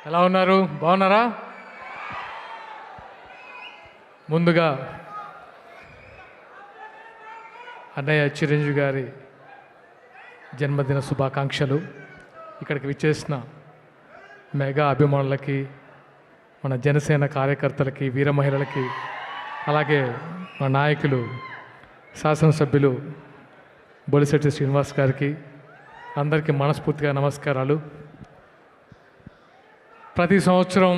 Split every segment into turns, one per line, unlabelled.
ఎలా ఉన్నారు? బాగున్నారా? ముందుగా అన్నయ్య చిరంజీవి గారి జన్మదిన శుభాకాంక్షలు. ఇక్కడికి విచ్చేసిన మెగా అభిమానులకి, మన జనసేన కార్యకర్తలకి, వీర మహిళలకి, అలాగే మన నాయకులు శాసనసభ్యులు బొలిశెట్టి శ్రీనివాస్ గారికి అందరికీ మనస్ఫూర్తిగా నమస్కారాలు. ప్రతి సంవత్సరం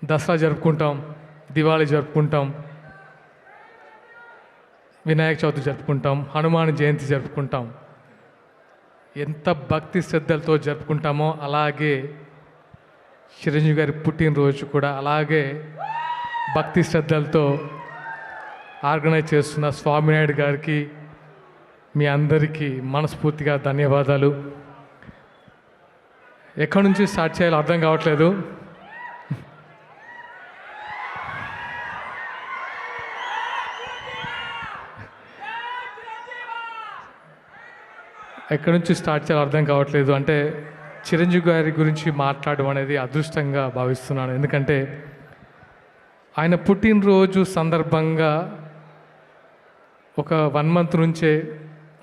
దసరా జరుపుకుంటాం, దివాళీ జరుపుకుంటాం, వినాయక చవితి జరుపుకుంటాం, హనుమాన్ జయంతి జరుపుకుంటాం. ఎంత భక్తి శ్రద్ధలతో జరుపుకుంటామో అలాగే చిరంజీవి గారి పుట్టినరోజు కూడా అలాగే భక్తి శ్రద్ధలతో ఆర్గనైజ్ చేస్తున్న స్వామినాయుడు గారికి, మీ అందరికీ మనస్ఫూర్తిగా ధన్యవాదాలు. ఎక్కడి నుంచి స్టార్ట్ చేయాలో అర్థం కావట్లేదు. ఎక్కడి నుంచి స్టార్ట్ చేయాలో అర్థం కావట్లేదు. అంటే చిరంజీవి గారి గురించి మాట్లాడడం అనేది అదృష్టంగా భావిస్తున్నాను. ఎందుకంటే ఆయన పుట్టినరోజు సందర్భంగా ఒక 1 month నుంచే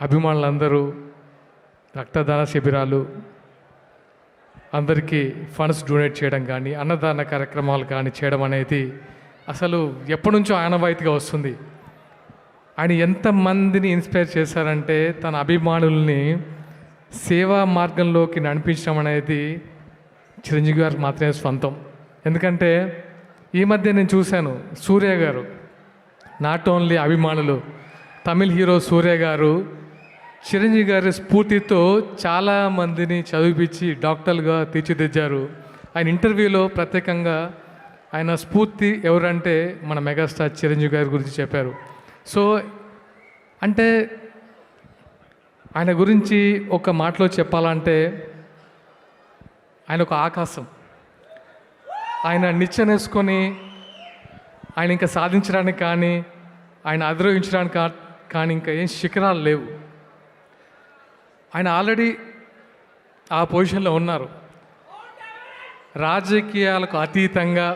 అభిమానులందరూ రక్తదాన శిబిరాలు, అందరికీ ఫండ్స్ డొనేట్ చేయడం కానీ, అన్నదాన కార్యక్రమాలు కానీ చేయడం అనేది అసలు ఎప్పటి నుంచో ఆనవాయితీగా వస్తుంది. ఆయన ఎంతమందిని ఇన్స్పైర్ చేశారంటే తన అభిమానుల్ని సేవా మార్గంలోకి నడిపించడం అనేది చిరంజీవి గారికి మాత్రమే సొంతం. ఎందుకంటే ఈ మధ్య నేను చూశాను, సూర్య గారు, నాట్ ఓన్లీ అభిమానులు, తమిళ్ హీరో సూర్య గారు చిరంజీవి గారి స్ఫూర్తితో చాలామందిని చదివిపించి డాక్టర్లుగా తీర్చిదిద్దారు. ఆయన ఇంటర్వ్యూలో ప్రత్యేకంగా ఆయన స్ఫూర్తి ఎవరంటే మన మెగాస్టార్ చిరంజీవి గారి గురించి చెప్పారు. సో అంటే ఆయన గురించి ఒక మాటలో చెప్పాలంటే ఆయన ఒక ఆకాశం. ఆయన నిచ్చెనేసుకొని ఆయన ఇంకా సాధించడానికి కానీ, ఆయన అధిరోహించడానికి కానీ ఇంకా ఏం శిఖరాలు లేవు. ఆయన ఆల్రెడీ ఆ పొజిషన్లో ఉన్నారు. రాజకీయాలకు అతీతంగా,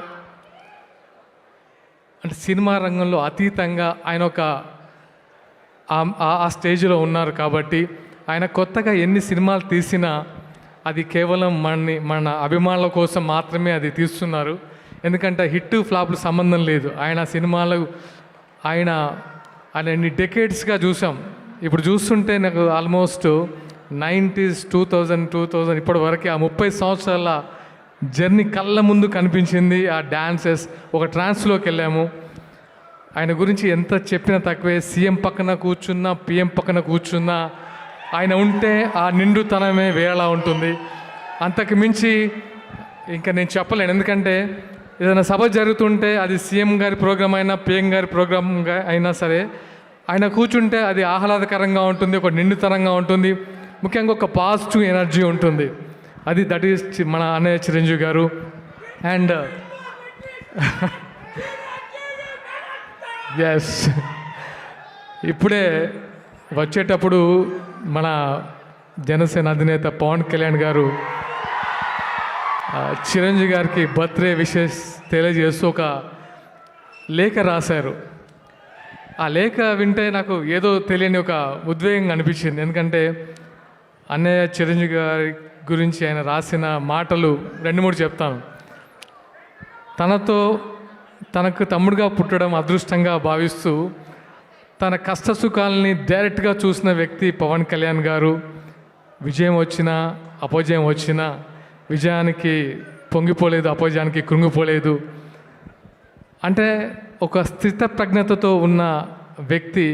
అంటే సినిమా రంగంలో అతీతంగా ఆయన ఒక ఆ స్టేజ్లో ఉన్నారు. కాబట్టి ఆయన కొత్తగా ఎన్ని సినిమాలు తీసినా అది కేవలం మన అభిమానుల కోసం మాత్రమే అది తీస్తున్నారు. ఎందుకంటే హిట్ ఫ్లాప్లు సంబంధం లేదు. ఆయన సినిమాలు ఆయన ఎన్ని డెకేడ్స్గా చూసాం. ఇప్పుడు చూస్తుంటే నాకు ఆల్మోస్ట్ 90s 2000 ఇప్పటి వరకు ఆ 30 సంవత్సరాల జర్నీ కళ్ళ ముందు కనిపించింది. ఆ డాన్సెస్, ఒక ట్రాన్స్లోకి వెళ్ళాము. ఆయన గురించి ఎంత చెప్పినా తక్కువే. సీఎం పక్కన కూర్చున్నా, పిఎం పక్కన కూర్చున్నా ఆయన ఉంటే ఆ నిండుతనమే వేరేలా ఉంటుంది. అంతకు మించి ఇంకా నేను చెప్పలేను. ఎందుకంటే ఏదైనా సభ జరుగుతుంటే అది సీఎం గారి ప్రోగ్రాం అయినా, పిఎం గారి ప్రోగ్రాం అయినా సరే ఆయన కూర్చుంటే అది ఆహ్లాదకరంగా ఉంటుంది, ఒక నిండుతనంగా ఉంటుంది, ముఖ్యంగా ఒక పాజిటివ్ ఎనర్జీ ఉంటుంది. దట్ ఈస్ మన అన్నయ్య చిరంజీవి గారు. అండ్ ఎస్, ఇప్పుడే వచ్చేటప్పుడు మన జనసేన అధినేత పవన్ కళ్యాణ్ గారు చిరంజీవి గారికి బర్త్డే విషెస్ తెలియజేస్తూ ఒక లేఖ రాశారు. ఆ లేఖ వింటే నాకు ఏదో తెలియని ఒక ఉద్వేగం అనిపించింది. ఎందుకంటే అన్నయ్య చిరంజీవి గారి గురించి ఆయన రాసిన మాటలు 2-3 చెప్తాను. తనకు తమ్ముడుగా పుట్టడం అదృష్టంగా భావిస్తూ తన కష్ట సుఖాలని డైరెక్ట్గా చూసిన వ్యక్తి పవన్ కళ్యాణ్ గారు. విజయం వచ్చినా, అపజయం వచ్చినా విజయానికి పొంగిపోలేదు, అపజయానికి కృంగిపోలేదు. అంటే ఒక స్థిత ప్రజ్ఞతతో ఉన్న వ్యక్తి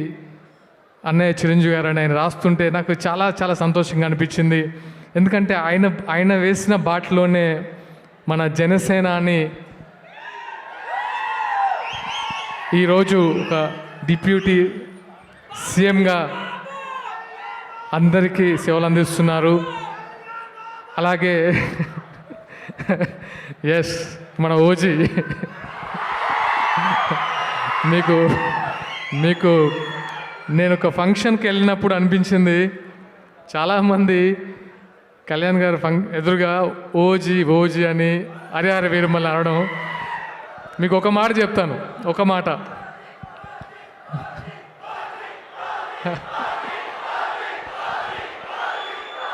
అన్నయ్య చిరంజీవి గారు అని ఆయన రాస్తుంటే నాకు చాలా చాలా సంతోషంగా అనిపించింది. ఎందుకంటే ఆయన వేసిన బాటలోనే మన జనసేనాని ఈరోజు ఒక డిప్యూటీ సీఎంగా అందరికీ సేవలు అందిస్తున్నారు. అలాగే ఎస్, మన ఓజీ మీకు నేను ఒక ఫంక్షన్కి వెళ్ళినప్పుడు అనిపించింది, చాలామంది కళ్యాణ్ గారు ఎదురుగా ఓజీ ఓజీ అని హరిహర వీరమల్ని అనడం. మీకు ఒక మాట చెప్తాను, ఒక మాట.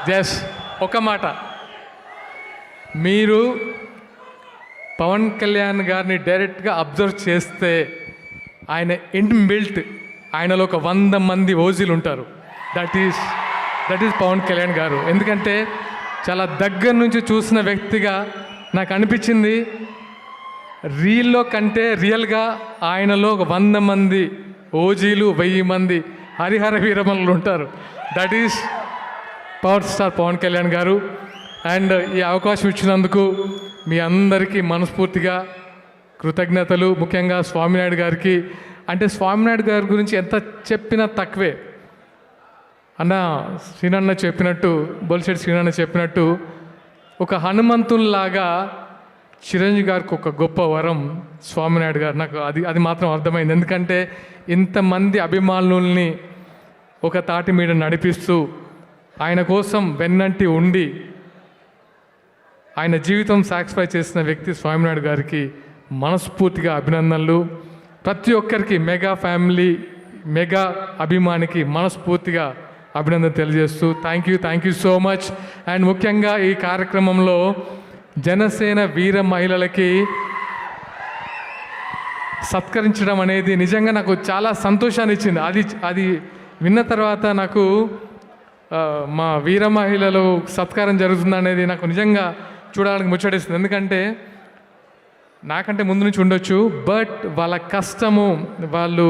జస్ట్ ఒక మాట. మీరు పవన్ కళ్యాణ్ గారిని డైరెక్ట్గా అబ్జర్వ్ చేస్తే ఆయన ఇన్బిల్ట్ ఆయనలో ఒక 100 మంది ఓజీలు ఉంటారు. దట్ ఈస్ పవన్ కళ్యాణ్ గారు. ఎందుకంటే చాలా దగ్గర నుంచి చూసిన వ్యక్తిగా నాకు అనిపించింది, రీల్లో కంటే రియల్గా ఆయనలో ఒక 100 మంది ఓజీలు 1000 మంది హరిహర వీరమల్లు ఉంటారు. That is power star Pawan Kalyan గారు. అండ్ ఈ అవకాశం ఇచ్చినందుకు మీ అందరికీ మనస్ఫూర్తిగా కృతజ్ఞతలు. ముఖ్యంగా స్వామినాయుడు గారికి. అంటే స్వామినాయుడు గారి గురించి ఎంత చెప్పినా తక్కువే. అన్న శ్రీనన్న చెప్పినట్టు, బొలిశెట్టి శ్రీనన్న చెప్పినట్టు, ఒక హనుమంతుల్లాగా చిరంజీవి గారికి ఒక గొప్ప వరం స్వామినాయుడు గారు. నాకు అది మాత్రం అర్థమైంది. ఎందుకంటే ఇంతమంది అభిమానుల్ని ఒక తాటి మీద నడిపిస్తూ ఆయన కోసం వెన్నంటి ఉండి ఆయన జీవితం సాక్రిఫై చేసిన వ్యక్తి స్వామినాయుడు గారికి మనస్ఫూర్తిగా అభినందనలు. ప్రతి ఒక్కరికి, మెగా ఫ్యామిలీ, మెగా అభిమానికి మనస్ఫూర్తిగా అభినందన తెలియజేస్తూ thank you so much. And ముఖ్యంగా ఈ కార్యక్రమంలో జనసేన వీర మహిళలకి సత్కరించడం అనేది నిజంగా నాకు చాలా సంతోషాన్ని ఇచ్చింది. అది విన్న తర్వాత నాకు మా వీర మహిళలు సత్కారం జరుగుతుంది అనేది నాకు నిజంగా చూడడానికి ముచ్చటేస్తుంది. ఎందుకంటే నాకంటే ముందు నుంచి ఉండొచ్చు, బట్ వాళ్ళ కష్టము, వాళ్ళు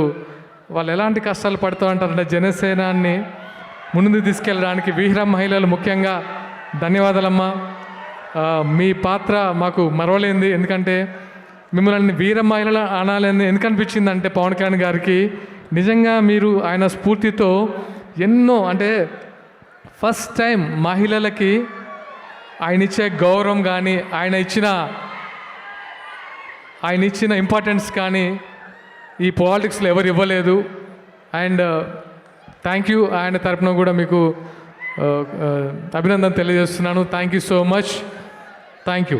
ఎలాంటి కష్టాలు పడుతూ ఉంటారంటే జనసేనాన్ని ముందుకు తీసుకెళ్ళడానికి వీర మహిళలు ముఖ్యంగా ధన్యవాదాలమ్మా. మీ పాత్ర మాకు మరవలేంది. ఎందుకంటే మిమ్మల్ని వీర మహిళలు అనాలని ఎందుకు అనిపించింది అంటే పవన్ కళ్యాణ్ గారికి నిజంగా మీరు ఆయన స్ఫూర్తితో ఎన్నో, అంటే ఫస్ట్ టైం మహిళలకి ఆయన ఇచ్చే గౌరవం కానీ ఆయన ఇచ్చిన ఇంపార్టెన్స్ కానీ ఈ పాలిటిక్స్లో ఎవరు ఇవ్వలేదు. And thank you. ఆయన తరపున కూడా మీకు అభినందన తెలియజేస్తున్నాను. Thank you so much. Thank you.